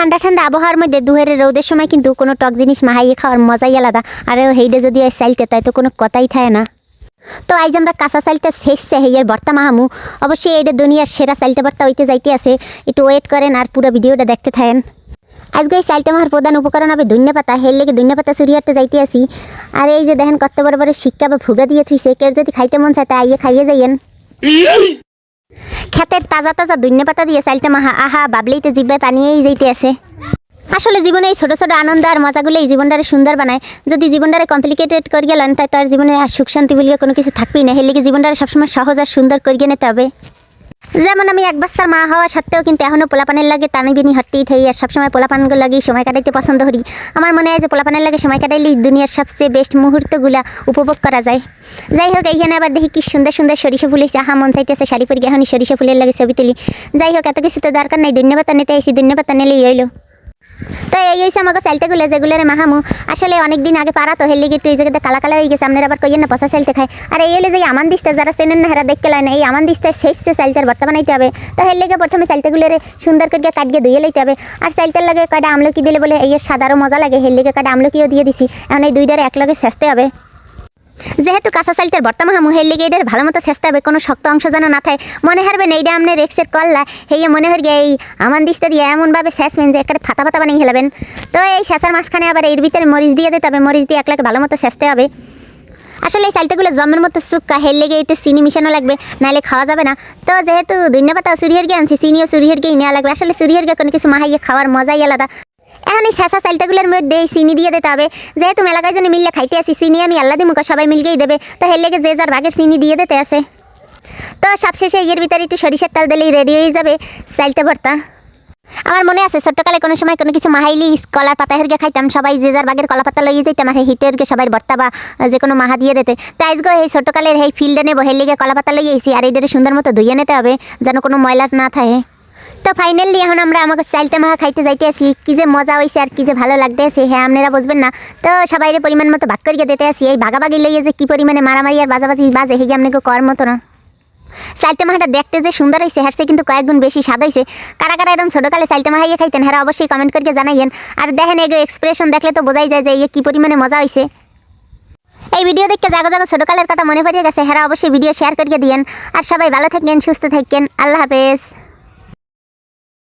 ঠান্ডা ঠান্ডা আবহাওয়ার মধ্যে দুপুরের রোদের সময় কিন্তু কোনো টক জিনিস মাহাইয়ে খাওয়ার মজাই আলাদা। আর হেইডে যদি চাইতে তাই তো কোনো কথাই থাকে না। তো আজ আমরা কাঁচা চাইলটা শেষছে হেয়ের বর্তা মাহামু। অবশ্যই এইটা দুনিয়ার সেরা চাইলতে বর্তা হইতে যাইতে আছে। একটু ওয়েট করেন আর পুরো ভিডিওটা দেখতে থাকেন। আজকে এই চাইলতে মাহার প্রধান উপকরণ হবে ধনিয়া পাতা। হের লেগে ধনিয়া পাতা চুরিয়াতে যাইতে আসি। আর এই যে দেখেন কত বড় বড় শিক্কা বা ভুগা দিয়ে থুইছে, কেউ যদি খাইতে মন চায় তা আইয়ে খাইয়ে যাইয়েন। ক্ষেতের তাজা তাজা ধনিয়া পাতা দিয়ে চাইলতে মাহা আহা বাবলেইতে জিব্বায় পানিয়েই যাইতে আছে। আসলে জীবনে এই ছোট ছোট আনন্দ আর মজাগুলো এই জীবনটারে সুন্দর বানায়। যদি জীবনটারে কমপ্লিকেটেড করে গেলেন তাই তার জীবনে আর সুখ শান্তি বলিয়ে কোনো কিছু থাকবেই না। হের লেগে জীবনটারে সবসময় সহজ আর সুন্দর করিয়ে নিতে হবে। যেমন আমি এক বাচ্চার মা হওয়া সত্ত্বেও কিন্তু এখনও পোলাপানের লাগে টানিবিনি হটতেই থাই। আর সবসময় পোলাপানগুলো লাগেই সময় কাটাইতে পছন্দ করি। আমার মনে হয় যে পোলাপানের লাগে সময় কাটাইলেই দুনিয়ার সবচেয়ে বেস্ট মুহূর্তগুলো উপভোগ করা যায়। যাই হোক, এইখানে আবার দেখি কি সুন্দর সুন্দর সরিষা ফুল হয়েছে। আহা মন চাইতেছে শাড়ি পরে এখনই সরিষা ফুলের লাগে ছবি তুলি। যাই হোক, এত কিছু তো দরকার নাই, ধন্যবাদ নিতে আইসি, ধন্যবাদ নিলেই হইলো। তো এই হয়েছে আমাকে চাইলতেগুলো যেগুলোর মাহামু। আসলে অনেকদিন আগে পারা তো হের লিগে একটু এই জায়গাতে কালা কালা হয়ে গেছে। আপনারা আবার কইয়েন না পচা চাইলতে খায়। আর এই হলে যে আমান দিস্তে যারা চেনেন না হেরা দেখতে লায় না, এই আমান দিস্তে শেষছে চাইলতের ভর্তা বানাইতে হবে। তো হের লেগে প্রথমে চাইলতেগুলোরে সুন্দর করে কাটিয়ে ধুয়ে লইতে হবে। আর চাইলতের লাগে কয়টা আমলকি দিলে বলে এই সাদারও মজা লাগে, হের লেগে কয়টা আমলকিও দিয়ে দিছি। এখন এই দুইটারে একলগে ছেঁচতে হবে। যেহেতু কাঁচা চাইলতের ভর্তা মাহামু, হের লেগে এটার ভালো মতো ছেঁচতে হবে, কোনো শক্ত অংশ যেন না থাকে। মনে হারবেন এইটা আপনার রেক্সের কল্লা, হেয়ে মনে হর গিয়ে এই আমান দিস্তে দিয়ে এমনভাবে ছেঁচবেন যে একটা ফাতা ফাতা বানিয়ে হেলাবেন। তো এই ছেঁচার মাঝখানে আবার এর ভিতরে মরিচ দিয়ে দিতে হবে। মরিচ দিয়ে একলাগে ভালো মতো ছেঁচতে হবে। আসলে এই চাইলতেগুলো জমের মতো সুক্কা, হের লেগে এতে চিনি মিশানো লাগবে, নাহলে খাওয়া যাবে না। তো যেহেতু ধনিয়া পাতা চুরিহের গিয়ে আনছি, চিনিও চুরিহের গিয়ে নেওয়া লাগবে। আসলে চুরিহের গিয়ে কোনো কিছু মাহাইয়ে খাওয়ার মজাই আলাদা। এখন এই ছেঁচা চাইলতেগুলোর মধ্যে এই চিনি দিয়ে দিতে হবে। যেহেতু মেলাকায় জন্য মিললে খাইতে আসি, চিনি আমি আল্লাহ দিমুকা সবাই মিলকেই দেবে। তো হের লেগে যে যার ভাগের চিনি দিয়ে দিতে আছে। তো সবশেষে এর ভিতরে একটু সরিষার তেল দিলেই রেডি হয়ে যাবে চাইলতে ভর্তা। আমার মনে আছে ছোট্টকালে কোনো সময় কোনো কিছু মাহাইলি কলার পাতা হেরগে খাইতাম, সবাই যে যার বাগের কলা পাতা লইয়ে যেতাম আর হিটেরকে সবাই ভর্তা বা যে কোনো মাহা দিয়ে দিতে। তাই আজকে এই ছোট্টকালের এই ফিল্ডে নেবো, হের লেগে কলা পাতা লইয়ে এসি। আর এইটারে সুন্দর মতো ধুয়ে নিতে হবে যেন কোনো ময়লা না থাকে। তো ফাইনালি এখন আমরা আমাকে চাইলতে মাহা খাইতে যাইতে আসি। কি যে মজা হয়েছে আর কি যে ভালো লাগতে আছে, হ্যাঁ আপনারা বুঝবেন না। তো সবাই পরিমাণ মতো ভাগ করিয়ে দিতে আসি। এই ভাগাভাগি লইয়ে যে কী পরিমাণে মারামারি আর বাজাবাজি বাজে, হেগে আপনাকে কর মতো না। চাইলতে মাহাটা দেখতে যে সুন্দর হয়েছে, হারছে কিন্তু কয়েকগুণ বেশি স্বাদ হয়েছে। কারা কারা এরকম ছোটকালে চাইলতে মাহাইয়ে খাইতেন হেরা অবশ্যই কমেন্ট করে জানাইয়েন। আর দেখেন এগো এক্সপ্রেশন দেখলে তো বোঝাই যায় যে এই কী পরিমাণে মজা হয়েছে। এই ভিডিও দেখতে জাগো জাগো ছোটকালের কথা মনে পড়ে গেছে, হেরা অবশ্যই ভিডিও শেয়ার করিয়ে দিয়েন। আর সবাই ভালো থাকেন, সুস্থ থাকেন, আল্লাহ হাফেজ।